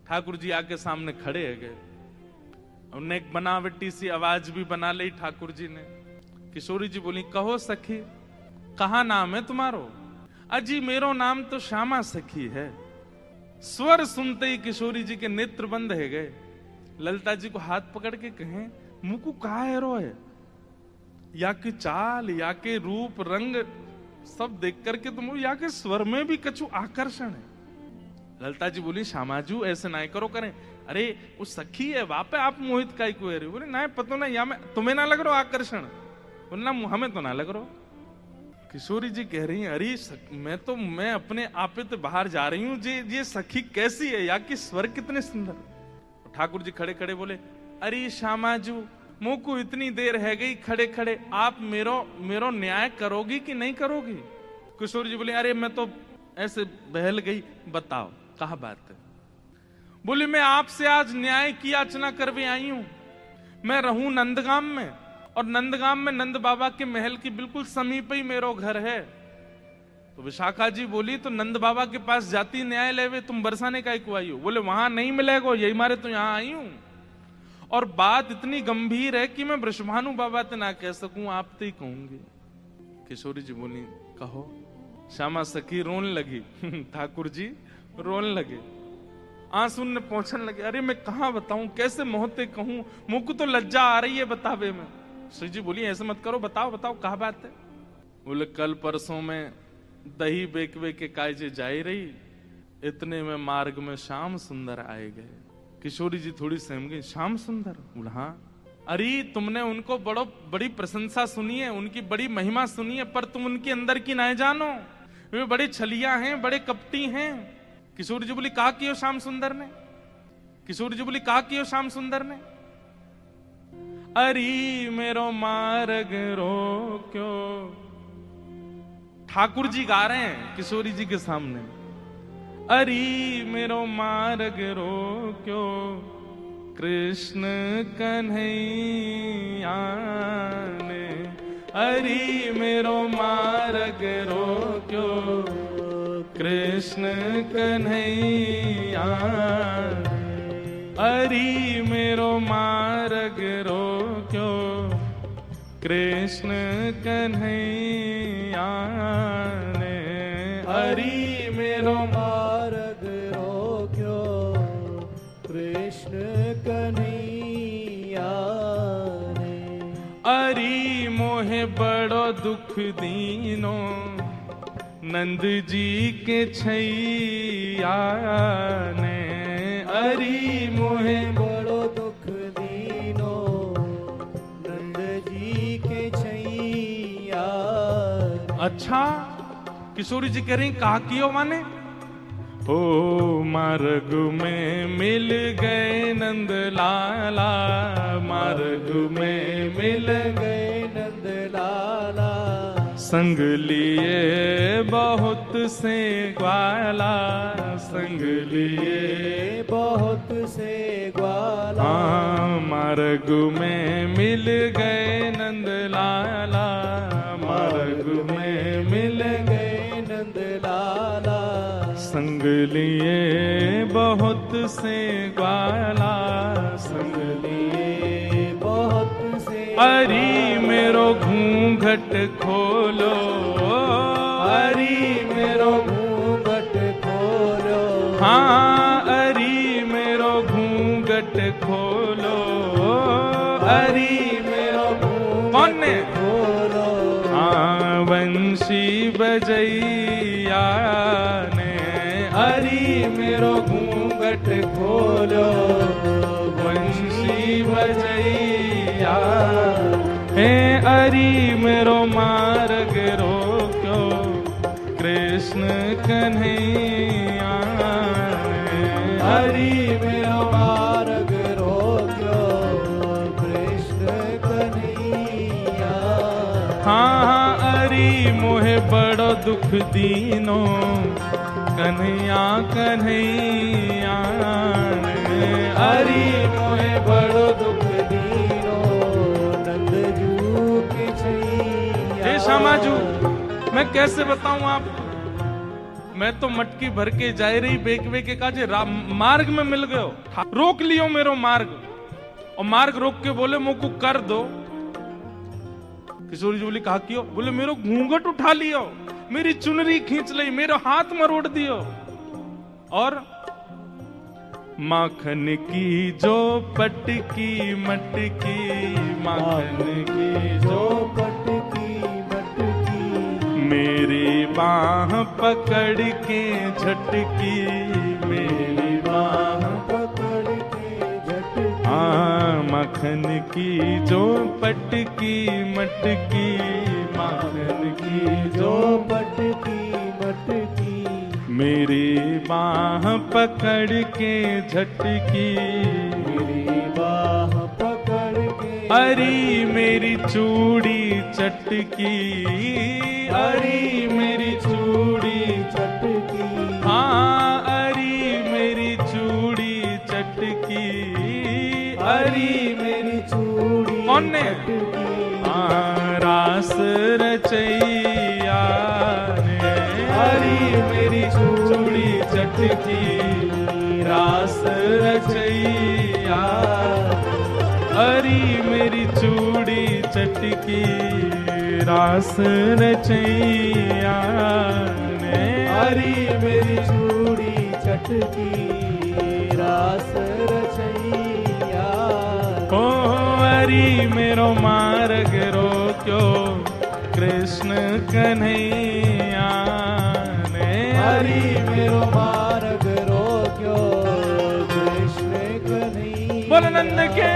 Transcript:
ठाकुर जी आके सामने खड़े है गए। उन्हें एक बनावटी सी आवाज भी बना ली ठाकुर जी ने। किशोरी जी बोली, कहो सखी, कहा नाम है तुम्हारो? अजी मेरो नाम तो श्यामा सखी है। स्वर सुनते ही किशोरी जी के नेत्र बंद है गए। ललिता जी को हाथ पकड़ के कहें, मुकु कहा है रो है? या के चाल, या के रूप रंग सब देख करके तुम, या के स्वर में भी कछु आकर्षण है। ललिता जी बोली, श्यामाजू ऐसे ना करो करें। अरे वो सखी है, वापे आप मोहित काई को है? बोले ना पतो ना, या मैं तुम्हें ना लग रहा आकर्षण? बोलना हमें तो ना लग रहा। किशोरी जी कह रही हैं, अरे मैं अपने आपे तो बाहर जा रही हूं, ये सखी कैसी है, या कि स्वर कितने सुंदर। ठाकुर जी खड़े खड़े बोले, अरे श्यामाजू मुंह को इतनी देर है गई खड़े खड़े, आप मेरो न्याय करोगी कि नहीं करोगी? किशोरी जी बोले, अरे मैं तो ऐसे बहल गई, बताओ कहा बात है? बोले, मैं आपसे आज न्याय की याचना करवे आई हूं। मैं रहूं नंदगाम में, और नंदगाम में नंद बाबा के महल की बिल्कुल समीप ही मेरो घर है। तो विशाखा जी बोली, तो नंद बाबा के पास जाती न्याय लेवे, तुम बरसाने का को आई हो? बोले, वहां नहीं मिलेगा, यही मारे तो यहां आई हूं। और बात इतनी गंभीर है कि मैं वृषभानु बाबा ते ना कह सकूं, आप ते ही कहूंगी। किशोरी जी बोली, कहो। श्यामा सखी रोने लगी। ठाकुर जी रोने लगे, आंसू ने पहुंचने लगे। अरे मैं कहां बताऊं, कैसे मोहते कहूं, मुझको तो लज्जा आ रही है बतावे में। श्री जी बोली, ऐसे मत करो, बताओ बताओ कहा बात है? बोले, कल परसों में दही बेकवे के कायजे जाई रही, इतने में मार्ग में श्याम सुंदर आए गए। किशोरी जी थोड़ी सहम गई, श्याम सुंदर? बोला, हाँ। अरे तुमने उनको बड़ी प्रशंसा सुनी है, उनकी बड़ी महिमा सुनी है, पर तुम उनके अंदर की ना जानो। वे बड़े छलिया हैं, बड़े कपटी हैं। किशोरी जी बोली, कहा कियो श्याम सुंदर ने? किशोरी जी बोली, कहा कियो श्याम सुंदर ने? अरे मेरो मार्ग रोक्यो। ठाकुर जी गा रहे हैं किशोरी जी के सामने, अरे मेरो मार्ग रोक्यो, कृष्ण कन्हैया ने। अरे मेरो मार्ग रोक्यो, कृष्ण कन्हैया। अरे मेरो मार्ग रोक्यो, कृष्ण कन्हैया ने। अरे मेरो मार्ग रोक्यो, कृष्ण कन्हैया ने। अरे मोहे बड़ो दुख दीनो, नंद जी के छैया ने। अरे मोहे बड़ो दुख दीनो, नंद जी के छैया। अच्छा, किशोरी जी कह रही, कहा कियो माने? ओ मार्ग में मिल गए नंद लाला, मार्ग में मिल गए नंद लाला। संग लिए बहुत से ग्वाला, संग लिए बहुत से ग्वाला। हाँ, मार्ग में मिल गए नंद लाला, मार्ग में मिल गए नंद लाला। संग लिए बहुत से ग्वाला, संग लिए बहुत से। अरे मेरो घूंघट खोलो, अरे मेरो घूंघट खोलो। हाँ, अरे मेरो घूंघट खोलो, अरे मेरो कौन ने? खोलो। हाँ, वंशी बजैया ने। अरे मेरो घूंघट खोलो, वंशी बजैया। हे अरे मेरो मार्ग रोक्यो, कृष्ण कन्हैया। हरि मेरो मार्ग रोक्यो, कृष्ण कन्हैया। हाँ, अरे मोहे बड़ो दुख दीनो, कन्हैया कन्हैया। हरि मोहे बड़ो दुख दीनो, नंद जू के छैया। हे श्यामाजू, मैं कैसे बताऊं आपको? मैं तो मटकी भर के जाए रही बेक वे के काजे मार्ग में मिल गयो, रोक लियो मेरो मार्ग। और मार्ग रोक के बोले मोको कर दो। किशोरी जी बोली कहा क्यों? बोले मेरो घूंघट उठा लियो, मेरी चुनरी खींच ली, मेरे हाथ मरोड़ दियो। और माखन की जो पटकी मटकी, माखन की जो पटकी मटकी, मेरी बाह पकड़ के झटकी, मेरी बाह पकड़ के झटकी। माखन की जो पटकी मटकी, माखन की जो पटकी मटकी, मेरी बाह पकड़ के झटकी, मेरी बाह पकड़ के। अरी मेरी चूड़ी चटकी, अरी मेरी चूड़ी चटकी, हाँ अरी मेरी चूड़ी चटकी, अरी मेरी चूड़ी कौन ने? चटकी। रास रचैया ने, हरी मेरी चूड़ी चटकी, रास रचैया, हरी मेरी चूड़ी चटकी, रास रचैया ने, हरी मेरी चूड़ी चटकी, रास रचैया। ओ हरी मेरो मार्ग रोक्यो, कृष्ण कन्हैया ने, हरी मेरो मार्ग रोक्यो, कृष्ण कन्हैया। बोल नंद के